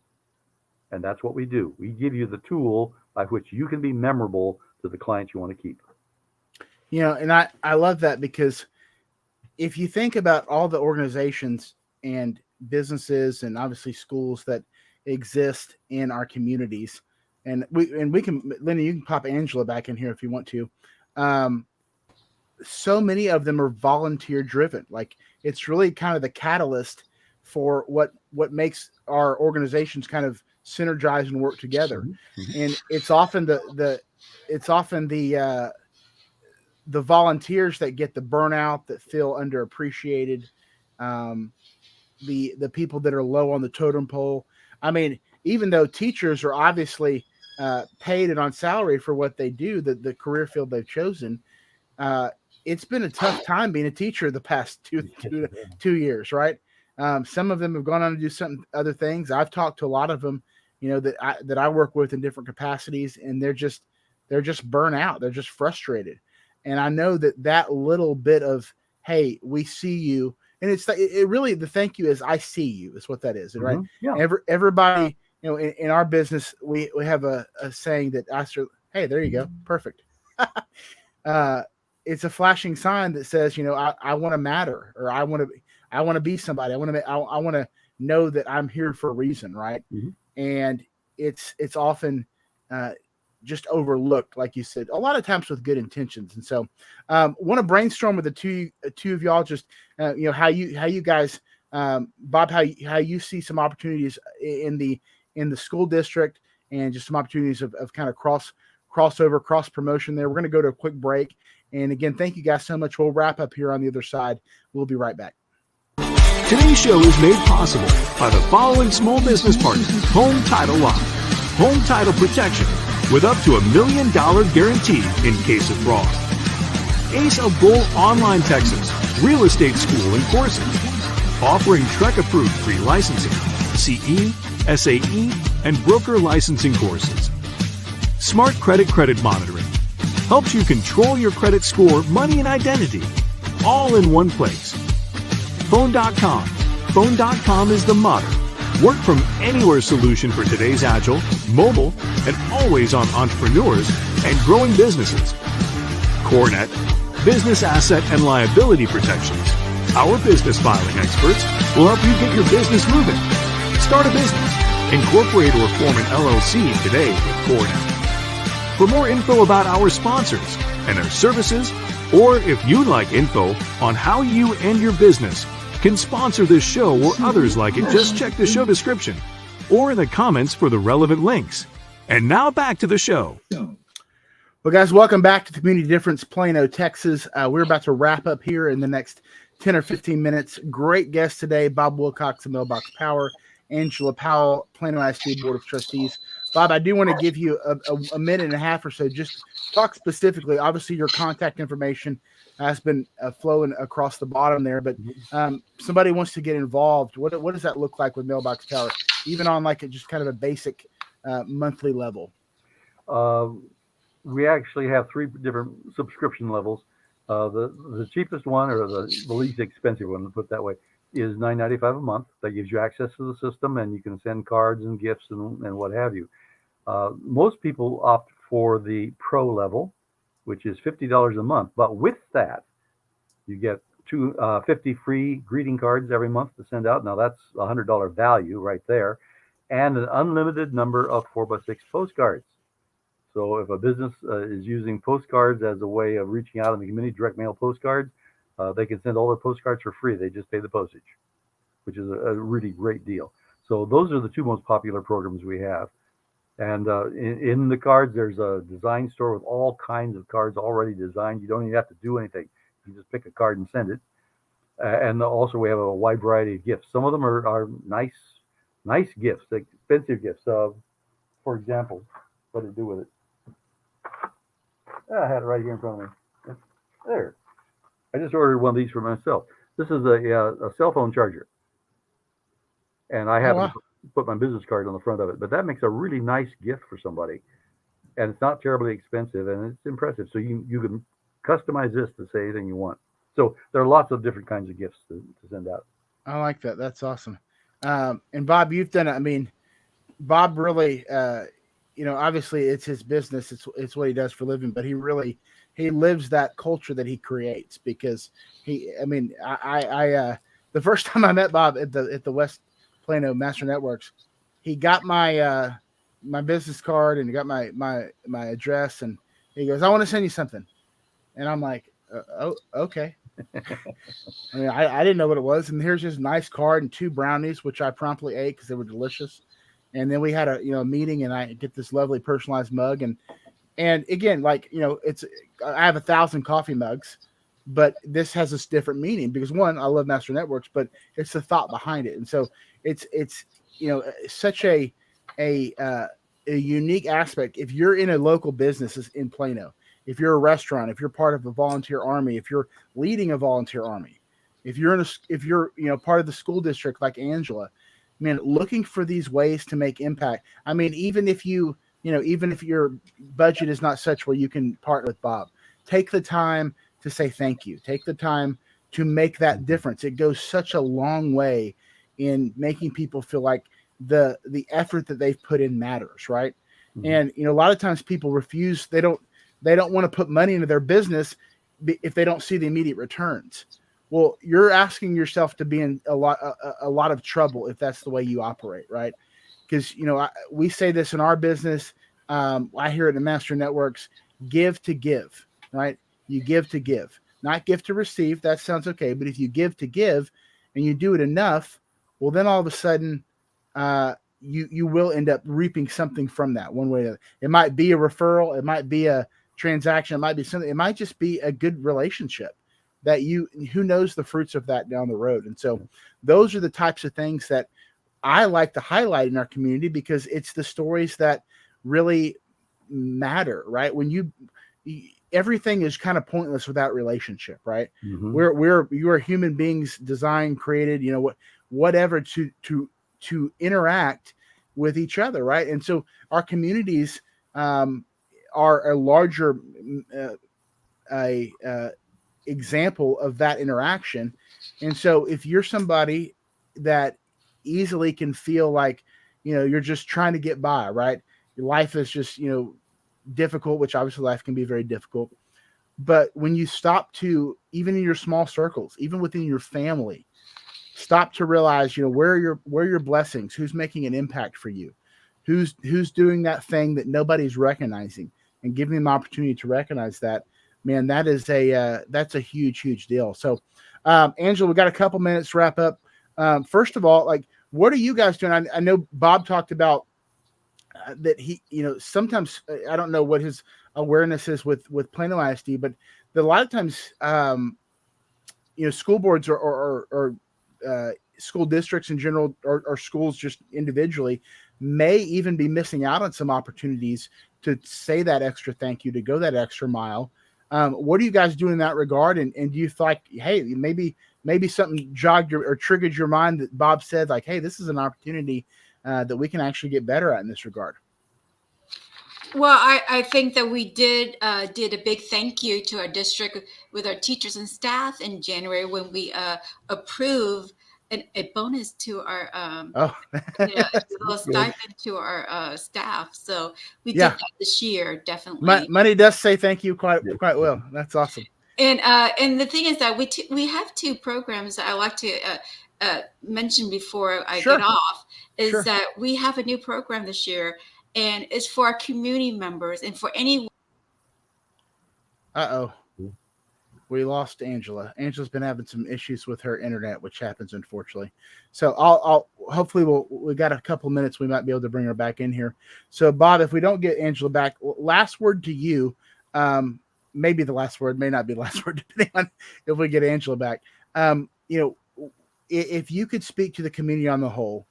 And that's what we do. We give you the tool by which you can be memorable to the clients you want to keep. And I love that, because if you think about all the organizations and businesses and obviously schools that exist in our communities, and we can, Lenny, you can pop Angela back in here if you want to. So many of them are volunteer driven. Like, it's really kind of the catalyst for what makes our organizations kind of synergize and work together. And it's often the volunteers that get the burnout, that feel underappreciated, the people that are low on the totem pole. I mean, even though teachers are obviously paid and on salary for what they do, the career field they've chosen, it's been a tough time being a teacher the past two years, right? Some of them have gone on to do some other things. I've talked to a lot of them, that I work with in different capacities, and they're just burnt out. They're just frustrated. And I know that little bit of, hey, we see you. And it really, the thank you is, I see you, is what that is. Right. Yeah. Everybody, in our business, we have a saying that hey, there you go. Perfect. It's a flashing sign that says, I want to matter, or I want to be somebody. I want to know that I'm here for a reason. Right. Mm-hmm. And it's often, just overlooked, like you said, a lot of times with good intentions. And so, want to brainstorm with the two of y'all, just how you guys, Bob, how you see some opportunities in the school district, and just some opportunities of kind of crossover, cross promotion there. We're going to go to a quick break, and again, thank you guys so much. We'll wrap up here on the other side. We'll be right back. Today's show is made possible by the following small business partner: Home Title Lock, home title protection with up to $1 million guarantee in case of fraud. Ace of Bull Online Texas, real estate school and courses, offering Trek-approved free licensing, CE, SAE, and broker licensing courses. Smart Credit Monitoring helps you control your credit score, money, and identity, all in one place. Phone.com. Phone.com is the modern, work from anywhere solution for today's agile, mobile, and always on entrepreneurs and growing businesses. CoreNet, business asset and liability protections. Our business filing experts will help you get your business moving. Start a business, incorporate or form an LLC today with CoreNet. For more info about our sponsors and their services, or if you'd like info on how you and your business can sponsor this show or others like it, just check the show description or in the comments for the relevant links. And now back to the show. Well, guys, welcome back to the Community Difference, Plano, Texas. We're about to wrap up here in the next 10 or 15 minutes. Great guest today, Bob Wilcox of Mailbox Power, Angela Powell, Plano ISD Board of Trustees. Bob, I do want to give you a minute and a half or so. Just talk specifically. Obviously, your contact information has been flowing across the bottom there, but somebody wants to get involved. What does that look like with Mailbox Power, even on just kind of a basic monthly level? We actually have 3 different subscription levels. The cheapest one, or the least expensive one, to put it that way, is $9.95 a month. That gives you access to the system, and you can send cards and gifts and what have you. Most people opt for the pro level, which is $50 a month. But with that, you get 50 free greeting cards every month to send out. Now that's a $100 value right there, and an unlimited number of 4x6 postcards. So if a business is using postcards as a way of reaching out in the community, direct mail postcards, they can send all their postcards for free. They just pay the postage, which is a really great deal. So those are the 2 most popular programs we have. And in the cards, there's a design store with all kinds of cards already designed. You don't even have to do anything. You just pick a card and send it. And also we have a wide variety of gifts. Some of them are nice gifts, expensive gifts. For example, what to do with it? I had it right here in front of me. There. I just ordered one of these for myself. This is a cell phone charger. And I haven't put my business card on the front of it, but that makes a really nice gift for somebody. And it's not terribly expensive, and it's impressive. So you can customize this to say anything you want. So there are lots of different kinds of gifts to send out. I like that. That's awesome. And Bob, you've done it. I mean, Bob really, obviously it's his business. It's what he does for a living, but he lives that culture that he creates, because I the first time I met Bob at the West Plano Master Networks, he got my my business card and he got my address, and he goes, "I want to send you something," and I'm like, "Oh, okay." I mean, I didn't know what it was, and here's this nice card and 2 brownies, which I promptly ate because they were delicious. And then we had a meeting, and I get this lovely personalized mug, and again, I have 1,000 coffee mugs, but this has this different meaning because, one, I love Master Networks, but it's the thought behind it, and so it's such a unique aspect. If you're in a local business in Plano, if you're a restaurant, if you're part of a volunteer army, if you're leading a volunteer army, if you're part of the school district like Angela, man, looking for these ways to make impact. I mean, even if even if your budget is not such where you can partner with Bob, take the time to say thank you. Take the time to make that difference. It goes such a long way in making people feel like the effort that they've put in matters, right? And a lot of times people refuse. They don't want to put money into their business if they don't see the immediate returns. Well, you're asking yourself to be in a lot of trouble if that's the way you operate, right? Because we say this in our business. I hear it in Master Networks: give to give, right? You give to give, not give to receive. That sounds okay, but if you give to give, and you do it enough, well, then all of a sudden, you will end up reaping something from that one way or the other. It might be a referral, it might be a transaction, it might be something, it might just be a good relationship that who knows the fruits of that down the road. And so those are the types of things that I like to highlight in our community, because it's the stories that really matter, right? When everything is kind of pointless without relationship, right? You are human beings designed, created, whatever to interact with each other, right? And so our communities are a larger example of that interaction. And so if you're somebody that easily can feel like you're just trying to get by, right? Your life is just difficult, which obviously life can be very difficult, but when you stop to, even in your small circles, even within your family, stop to realize where are your blessings, who's making an impact for you, who's doing that thing that nobody's recognizing, and giving them opportunity to recognize that, man, that's a huge deal. So Angela, we got a couple minutes to wrap up. First of all, like, what are you guys doing? I know Bob talked about that he, sometimes I don't know what his awareness is with Plano ISD, but a lot of times, school boards or school districts in general, or schools just individually, may even be missing out on some opportunities to say that extra thank you, to go that extra mile. What are you guys doing in that regard? And do you feel like, hey, maybe something jogged or triggered your mind that Bob said, like, hey, this is an opportunity that we can actually get better at in this regard? Well, I think that we did a big thank you to our district with our teachers and staff in January when we approved a bonus to our a little stipend to our staff. So we did that this year, definitely. Money does say thank you quite well. That's awesome. And the thing is that we have two programs that I like to mention before I get off, is that we have a new program this year, and it's for our community members and for any. We lost Angela. Angela's been having some issues with her internet, which happens, unfortunately. So I'll hopefully we got a couple minutes. We might be able to bring her back in here. So Bob, if we don't get Angela back, last word to you. Maybe the last word, may not be the last word, depending on if we get Angela back. If you could speak to the community on the whole,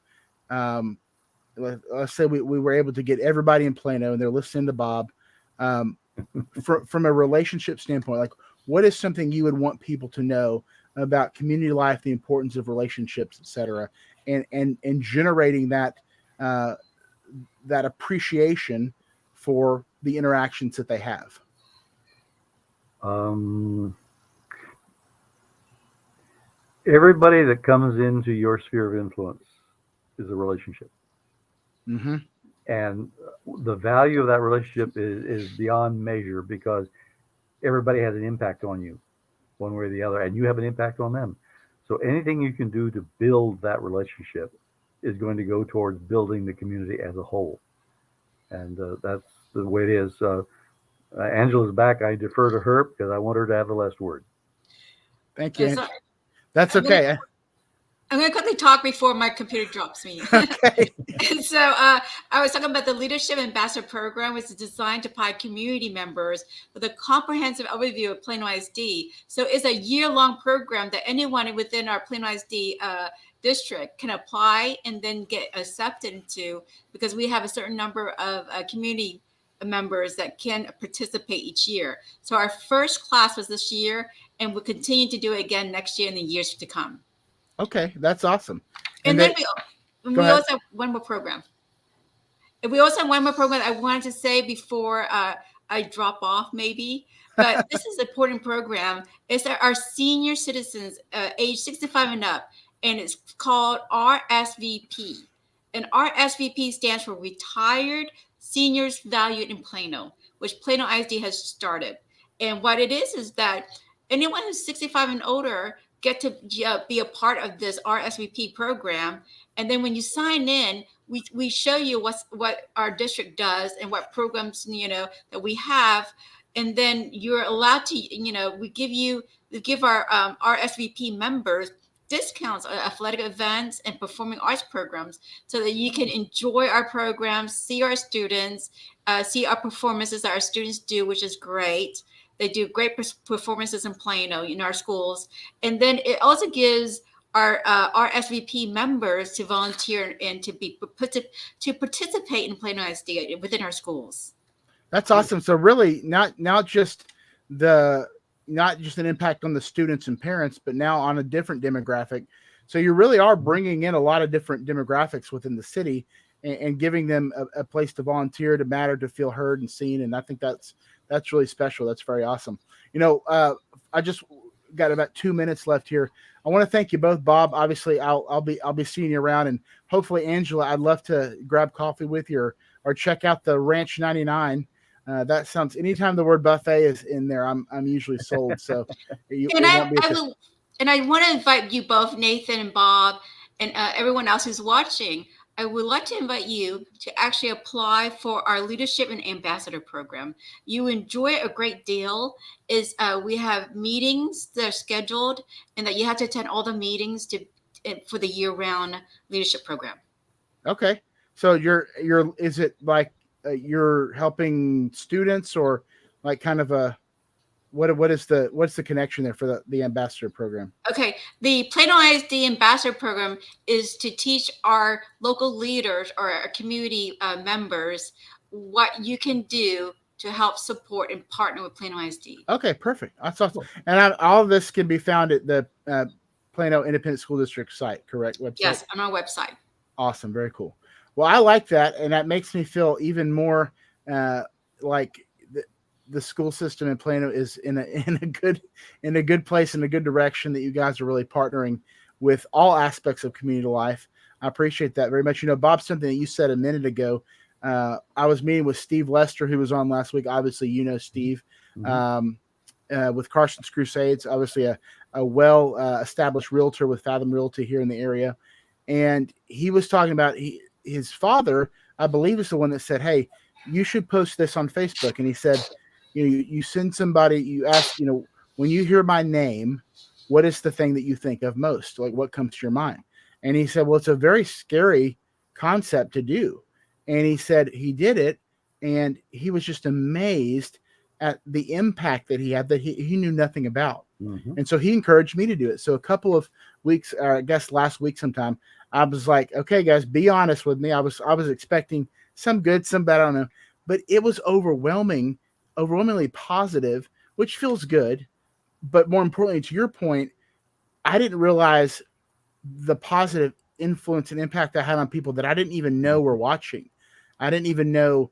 let's say we were able to get everybody in Plano and they're listening to Bob, from a relationship standpoint, like, what is something you would want people to know about community life, the importance of relationships, et cetera, and generating that appreciation for the interactions that they have? Everybody that comes into your sphere of influence is a relationship. Mm-hmm. And the value of that relationship is beyond measure, because everybody has an impact on you one way or the other, and you have an impact on them. So anything you can do to build that relationship is going to go towards building the community as a whole. And that's the way it is. Angela's back. I defer to her because I want her to have the last word. Thank you. That's okay. I'm going to quickly talk before my computer drops me. Okay. So I was talking about the Leadership Ambassador Program, which is designed to provide community members with a comprehensive overview of Plano ISD. So it's a year-long program that anyone within our Plano ISD district can apply and then get accepted into, because we have a certain number of community members that can participate each year. So our first class was this year, and we'll continue to do it again next year and the years to come. Okay, that's awesome. And then we ahead. also have one more program. And we also have one more program I wanted to say before I drop off, maybe. But this is an important program. It's our senior citizens, age 65 and up, and it's called RSVP. And RSVP stands for Retired Seniors Valued in Plano, which Plano ISD has started. And what it is that anyone who's 65 and older get to be a part of this RSVP program. And then when you sign in, we show you what our district does and what programs, that we have. And then you're allowed to, we give our RSVP members discounts on athletic events and performing arts programs so that you can enjoy our programs, see our students, see our performances that our students do, which is great. They do great performances in Plano in our schools. And then it also gives our RSVP members to volunteer and to participate in Plano ISD within our schools. That's awesome. So really not just an impact on the students and parents, but now on a different demographic. So you really are bringing in a lot of different demographics within the city and giving them a place to volunteer, to matter, to feel heard and seen. And I think that's really special. That's very awesome. I just got about 2 minutes left here. I want to thank you both, Bob. Obviously I'll be seeing you around, and hopefully Angela, I'd love to grab coffee with you or check out the Ranch 99. That sounds, anytime the word buffet is in there, I'm usually sold. So I want to invite you both, Nathan and Bob, and everyone else who's watching. I would like to invite you to actually apply for our leadership and ambassador program. You enjoy a great deal. We have meetings that are scheduled, and that you have to attend all the meetings for the year-round leadership program. Okay, so is it like you're helping students, or like kind of a what's the connection there for the ambassador program? Okay, the Plano ISD ambassador program is to teach our local leaders or our community members what you can do to help support and partner with Plano ISD. Okay, perfect. That's awesome. And all of this can be found at the Plano Independent School District site, correct? Website? Yes, on our website. Awesome, very cool. Well, I like that, and that makes me feel even more like the school system in Plano is in a good place, in a good direction, that you guys are really partnering with all aspects of community life. I appreciate that very much. Bob, something that you said a minute ago, I was meeting with Steve Lester, who was on last week. Obviously, Steve, with Carson's Crusades, obviously a well established realtor with Fathom Realty here in the area. And he was talking about his father, I believe, is the one that said, "Hey, you should post this on Facebook." And he said, you send somebody, you ask, when you hear my name, what is the thing that you think of most? Like, what comes to your mind? And he said, well, it's a very scary concept to do. And he said he did it, and he was just amazed at the impact that he had that he knew nothing about. Mm-hmm. And so he encouraged me to do it. So a couple of weeks, or I guess last week sometime, I was like, okay, guys, be honest with me. I was expecting some good, some bad, I don't know. But it was overwhelmingly positive, which feels good. But more importantly, to your point, I didn't realize the positive influence and impact I had on people that I didn't even know were watching. I didn't even know,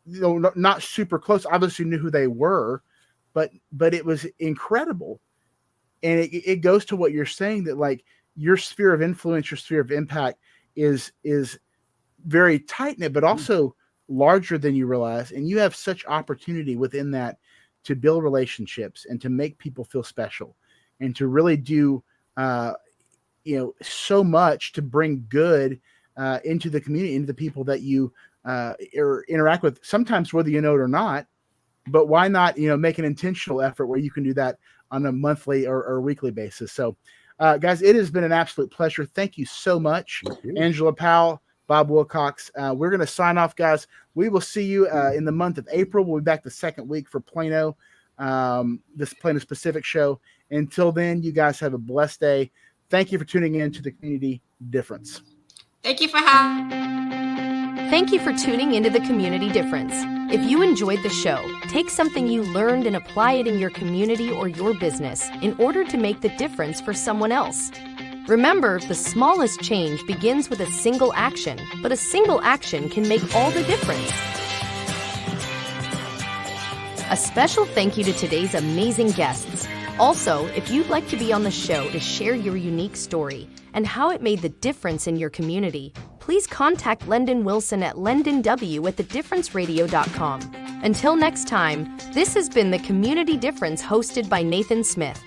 not super close. Obviously knew who they were, but it was incredible. And it goes to what you're saying, that like your sphere of influence, your sphere of impact is very tight knit, but also larger than you realize. And you have such opportunity within that to build relationships and to make people feel special and to really do, so much to bring good into the community, into the people that you interact with, sometimes whether you know it or not. But why not, make an intentional effort where you can do that on a monthly or weekly basis. So, guys, it has been an absolute pleasure. Thank you so much, Angela Powell, Bob Wilcox. We're going to sign off, guys. We will see you in the month of April. We'll be back the second week for Plano, this Plano specific show. Until then, you guys have a blessed day. Thank you for tuning in to the Community Difference. Thank you for having. Thank you for tuning into the Community Difference. If you enjoyed the show, take something you learned and apply it in your community or your business in order to make the difference for someone else. Remember, the smallest change begins with a single action, but a single action can make all the difference. A special thank you to today's amazing guests. Also, if you'd like to be on the show to share your unique story and how it made the difference in your community, please contact Lendon Wilson at lendonw@thedifferenceradio.com. Until next time, this has been The Community Difference hosted by Nathan Smith.